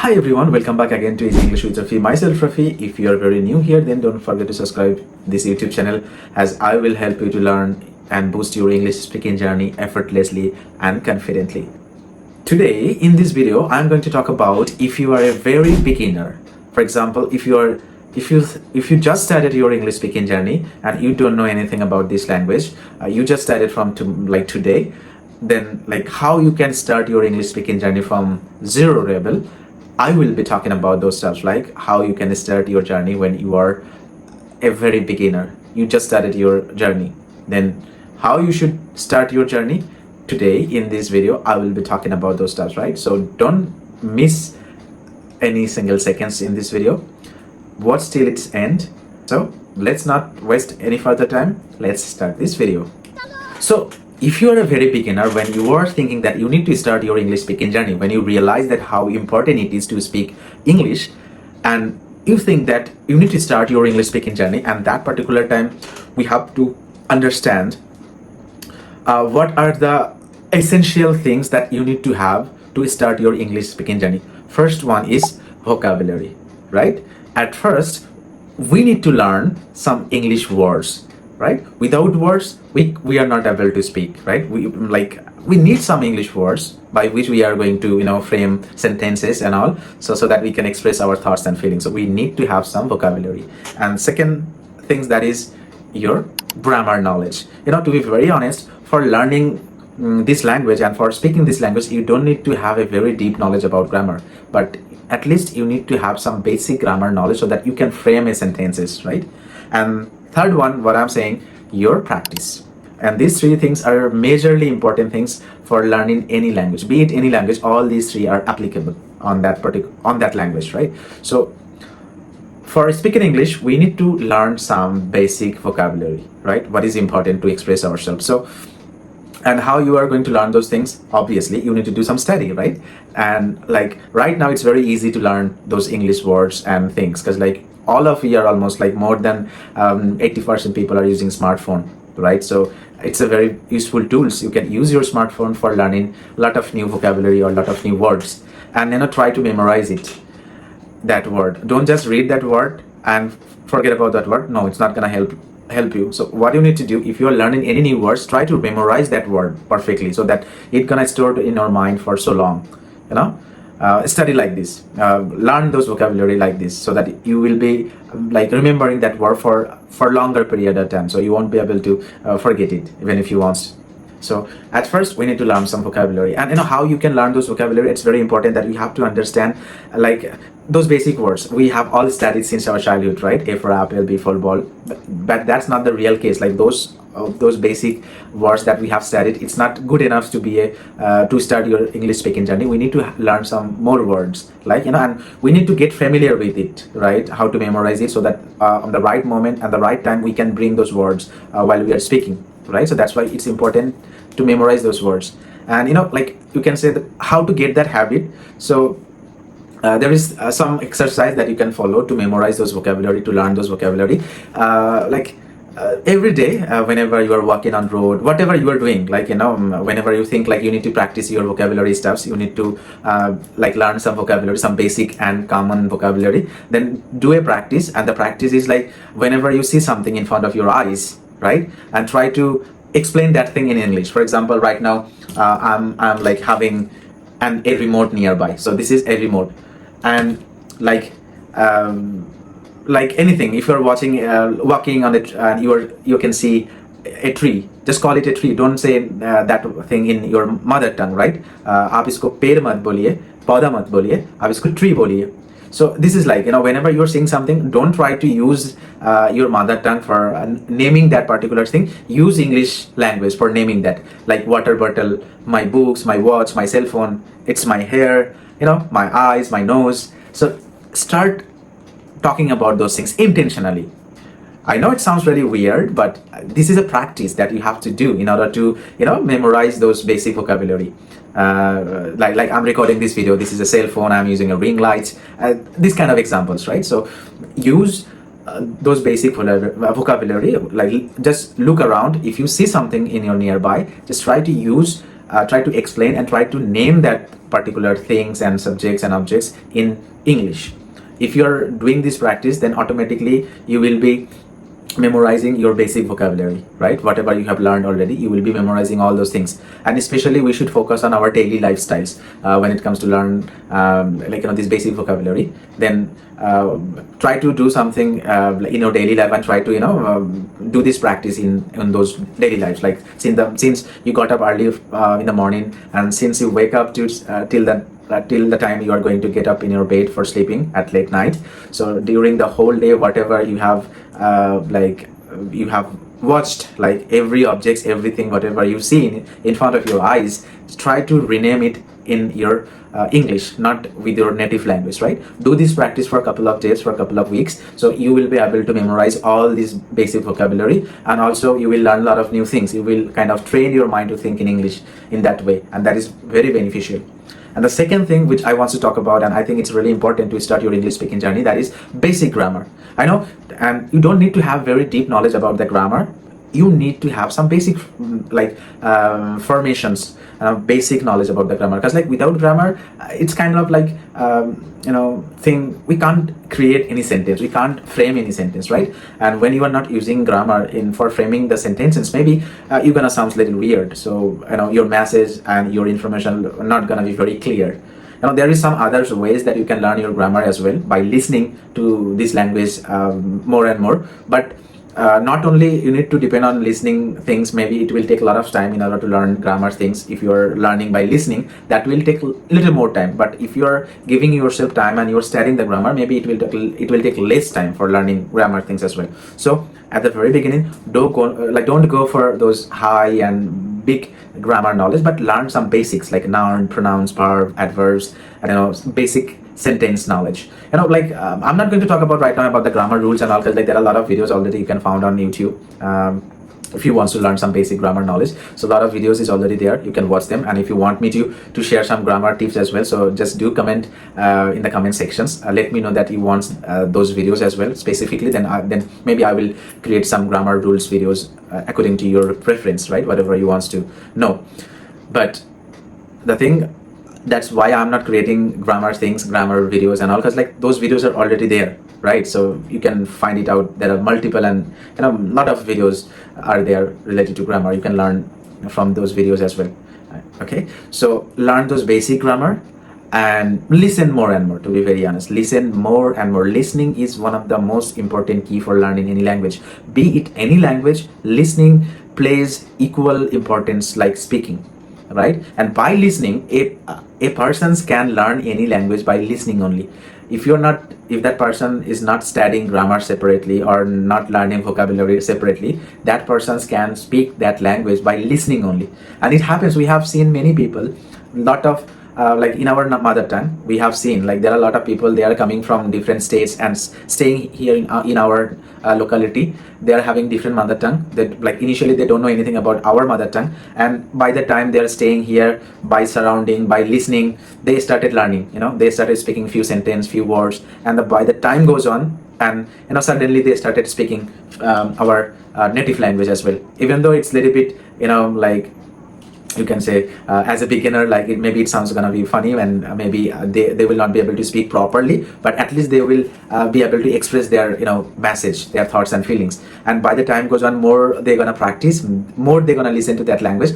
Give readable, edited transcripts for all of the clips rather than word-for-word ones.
Hi everyone, welcome back again to Easy English with Rafi. Myself Rafi. If you are very new here, then don't forget to subscribe this YouTube channel, as I will help you to learn and boost your English speaking journey effortlessly and confidently. Today in this video, I'm going to talk about if you are a very beginner. For example, if you just started your English speaking journey and you don't know anything about this language, you just started from today, then how you can start your English speaking journey from zero level. I will be talking about those stuff, like how you can start your journey when you are a very beginner. You just started your journey. Then how you should start your journey. Today in this video, I will be talking about those stuff, right? So don't miss any single seconds in this video. Watch till its end. So let's not waste any further time. Let's start this video. So if you are a very beginner, when you are thinking that you need to start your English speaking journey, when you realize that how important it is to speak English, and you think that you need to start your English speaking journey, and that particular time we have to understand what are the essential things that you need to have to start your English speaking journey. First one is vocabulary, right? At first, we need to learn some English words, right? Without words, we are not able to speak, right? We need some English words by which we are going to frame sentences and all, so that we can express our thoughts and feelings. So we need to have some vocabulary. And second things, that is your grammar knowledge. To be very honest, for learning this language and for speaking this language, you don't need to have a very deep knowledge about grammar, but at least you need to have some basic grammar knowledge so that you can frame a sentences, right? And third one, what I'm saying, your practice. And these three things are majorly important things for learning any language. Be it any language, all these three are applicable on that language, right? So for speaking English, we need to learn some basic vocabulary, right? What is important to express ourselves. So, and how you are going to learn those things? Obviously, you need to do some study, right? And right now, it's very easy to learn those English words and things, because all of you are almost more than 80% people are using smartphone, right? So it's a very useful tools. You can use your smartphone for learning a lot of new vocabulary or a lot of new words, and try to memorize that word. Don't just read that word and forget about that word. No, it's not gonna help you. So what you need to do, if you are learning any new words, try to memorize that word perfectly so that it's gonna store in your mind for so long. Study like this, learn those vocabulary like this, so that you will be remembering that word for longer period of time, so you won't be able to forget it even if you want. So at first we need to learn some vocabulary, and how you can learn those vocabulary. It's very important that we have to understand those basic words we have all studied since our childhood, right? A for apple, B for ball, but that's not the real case. Those basic words that we have studied, it's not good enough to be to start your English speaking journey. We need to learn some more words, and we need to get familiar with it, right? How to memorize it, so that on the right moment and the right time we can bring those words while we are speaking, right? So that's why it's important to memorize those words. And you can say that how to get that habit. So there is some exercise that you can follow to memorize those vocabulary, to learn those vocabulary. Every day, whenever you are walking on road, whatever you are doing, whenever you think you need to practice your vocabulary stuffs, you need to learn some vocabulary, some basic and common vocabulary, then do a practice. And the practice is whenever you see something in front of your eyes, right, and try to explain that thing in English. For example, right now I'm having a remote nearby. So this is a remote, and anything, if you're walking on it and you can see a tree, just call it a tree. Don't say that thing in your mother tongue, right? आप इसको पेड़ मत बोलिए, पौधा मत बोलिए, आप इसको tree बोलिए. So this is whenever you're seeing something, don't try to use your mother tongue for naming that particular thing. Use English language for naming that, like water bottle, my books, my watch, my cell phone, it's my hair, my eyes, my nose. So start talking about those things intentionally. I know it sounds very weird, but this is a practice that you have to do in order to memorize those basic vocabulary. I'm recording this video, this is a cell phone, I'm using a ring light, these kind of examples, right? So use those basic vocabulary. Just look around. If you see something in your nearby, just try to use try to explain and try to name that particular things and subjects and objects in English. If you're doing this practice, then automatically you will be memorizing your basic vocabulary, right? Whatever you have learned already, you will be memorizing all those things. And especially we should focus on our daily lifestyles when it comes to learn this basic vocabulary. Then try to do something in your daily life and try to do this practice in those daily lives. Like since you got up early in the morning, and since you wake up to till the time you are going to get up in your bed for sleeping at late night. So during the whole day, whatever you have you have watched, like every objects, everything, whatever you see in front of your eyes, try to rename it in your English, not with your native language, right? Do this practice for a couple of days, for a couple of weeks, so you will be able to memorize all this basic vocabulary, and also you will learn a lot of new things. You will kind of train your mind to think in English in that way, and that is very beneficial. And the second thing which I want to talk about, and I think it's really important to start your English speaking journey, that is basic grammar. I know, and you don't need to have very deep knowledge about the grammar. You need to have some basic formations, basic knowledge about the grammar, because like without grammar, it's kind of like thing, we can't create any sentence, we can't frame any sentence, right? And when you are not using grammar for framing the sentences, maybe you're gonna sound a little weird. So your message and your information are not gonna be very clear. There is some other ways that you can learn your grammar as well, by listening to this language more and more. But not only you need to depend on listening things, maybe it will take a lot of time in order to learn grammar things. If you are learning by listening, that will take a little more time. But if you are giving yourself time and you are studying the grammar, maybe it will take less time for learning grammar things as well. So at the very beginning, don't go for those high and big grammar knowledge, but learn some basics like noun, pronouns, verb, adverbs, basic sentence knowledge. I'm not going to talk about right now about the grammar rules and all, because there are a lot of videos already you can find on YouTube if you want to learn some basic grammar knowledge. So a lot of videos is already there, you can watch them. And if you want me to share some grammar tips as well, so just do comment in the comment sections. Let me know that you want those videos as well specifically, then maybe I will create some grammar rules videos according to your preference, right? Whatever you want to know. But the thing, that's why I'm not creating grammar things, grammar videos and all, because like those videos are already there, right? So you can find it out. There are multiple, and a lot of videos are there related to grammar. You can learn from those videos as well. Okay, so learn those basic grammar and listen more and more. To be very honest, listen more and more. Listening is one of the most important key for learning any language. Be it any language, listening plays equal importance like speaking, right? And by listening, a person can learn any language by listening only. If that person is not studying grammar separately or not learning vocabulary separately, that person can speak that language by listening only. And it happens, we have seen many people, lot of like in our mother tongue, we have seen like there are a lot of people, they are coming from different states and staying here in our locality. They are having different mother tongue. That like initially they don't know anything about our mother tongue, and by the time they are staying here, by surrounding, by listening, they started learning. They started speaking few sentences, few words, and by the time goes on, and suddenly they started speaking our native language as well. Even though it's a little bit like, you can say as a beginner, like maybe it sounds gonna be funny, and maybe they will not be able to speak properly, but at least they will be able to express their message, their thoughts and feelings. And by the time goes on, more they're gonna practice, more they're gonna listen to that language,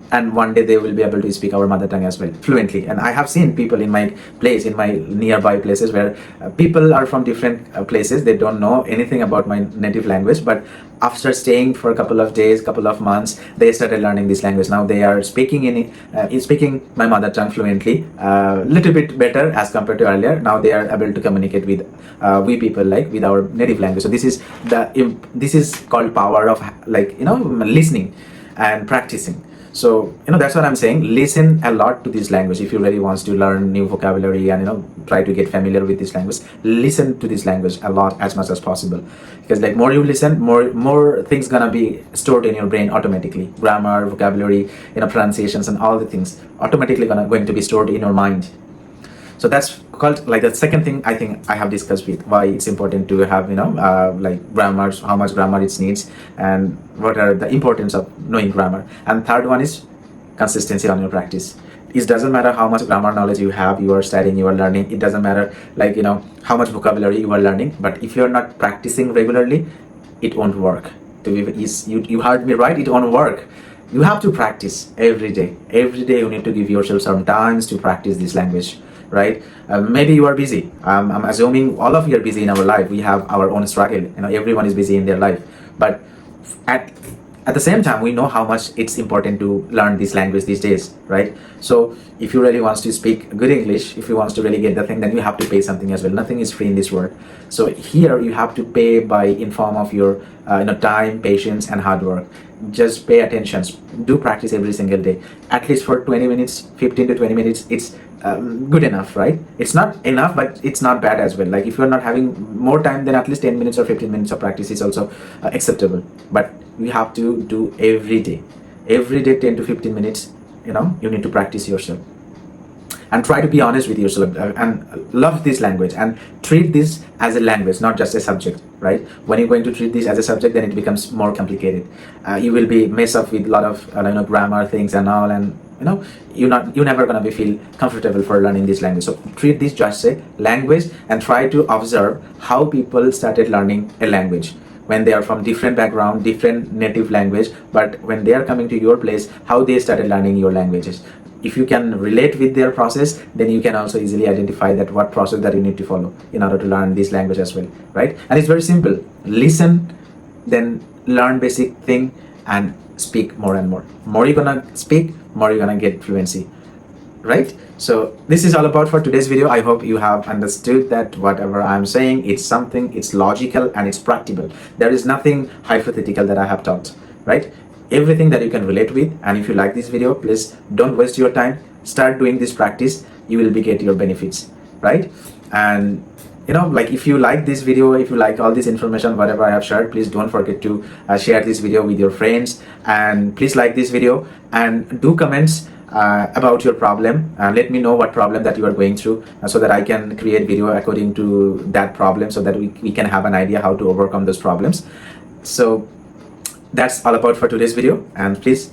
and one day they will be able to speak our mother tongue as well fluently. And I have seen people in my place, in my nearby places, where people are from different places, they don't know anything about my native language, but after staying for a couple of days, couple of months, they started learning this language. Now they are speaking speaking my mother tongue fluently, little bit better as compared to earlier. Now they are able to communicate with we people, like with our native language. So this is called power of listening and practicing. So that's what I'm saying. Listen a lot to this language. If you really wants to learn new vocabulary and try to get familiar with this language, listen to this language a lot, as much as possible, because like more you listen, more things gonna be stored in your brain automatically. Grammar, vocabulary, pronunciations, and all the things automatically going to be stored in your mind. So that's called like the second thing I think I have discussed with why it's important to have like grammar, how much grammar it needs, and what are the importance of knowing grammar. And third one is consistency on your practice. It doesn't matter how much grammar knowledge you have, you are studying, you are learning. It doesn't matter like how much vocabulary you are learning, but if you're not practicing regularly, it won't work. You heard me right, it won't work. You have to practice every day. Every day you need to give yourself some times to practice this language, right? Maybe you are busy. I'm assuming all of you are busy in our life. We have our own struggle. Everyone is busy in their life, but at at the same time, we know how much it's important to learn this language these days, right? So if you really wants to speak good English, if you wants to really get the thing, then you have to pay something as well. Nothing is free in this world. So here you have to pay by in form of your time, patience, and hard work. Just pay attention. Do practice every single day, at least for 20 minutes, 15 to 20 minutes. It's good enough, right? It's not enough, but it's not bad as well. Like if you're not having more time, then at least 10 minutes or 15 minutes of practice is also acceptable. But you have to do every day 10 to 15 minutes. You need to practice yourself and try to be honest with yourself, and love this language and treat this as a language, not just a subject, right? When you're going to treat this as a subject, then it becomes more complicated. You will be mess up with a lot of grammar things and all, and you're never gonna be feel comfortable for learning this language. So treat this just a language and try to observe how people started learning a language when they are from different background, different native language, but when they are coming to your place, how they started learning your languages. If you can relate with their process, then you can also easily identify that what process that you need to follow in order to learn this language as well, right? And it's very simple. Listen, then learn basic thing, and speak more and more. More you're gonna speak, more you're gonna get fluency, right? So this is all about for today's video. I hope you have understood that whatever I'm saying, it's logical and it's practical. There is nothing hypothetical that I have taught, right? Everything that you can relate with. And if you like this video, please don't waste your time. Start doing this practice. You will be get your benefits, right? And like if you like this video, if you like all this information whatever I have shared, please don't forget to share this video with your friends, and please like this video and do comments about your problem, and let me know what problem that you are going through, so that I can create video according to that problem, so that we can have an idea how to overcome those problems. So that's all about for today's video, and please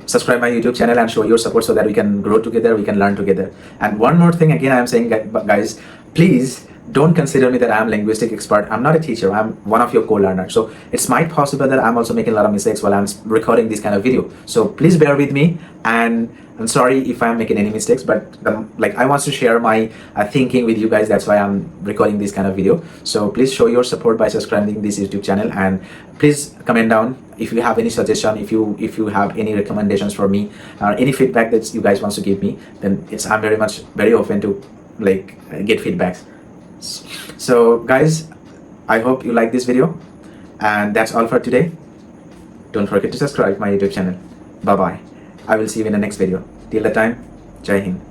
subscribe my YouTube channel and show your support so that we can grow together, we can learn together. And one more thing, again I am saying, guys, please don't consider me that I'm linguistic expert. I'm not a teacher. I'm one of your co-learners. So it's might possible that I'm also making a lot of mistakes while I'm recording this kind of video. So please bear with me, and I'm sorry if I'm making any mistakes, but I want to share my thinking with you guys. That's why I'm recording this kind of video. So please show your support by subscribing this YouTube channel, and please comment down if you have any suggestion, if you have any recommendations for me, or any feedback that you guys want to give me, then I'm very open to get feedbacks. So guys, I hope you like this video, and that's all for today. Don't forget to subscribe my YouTube channel. Bye bye. I will see you in the next video. Till the time, Jai Hind.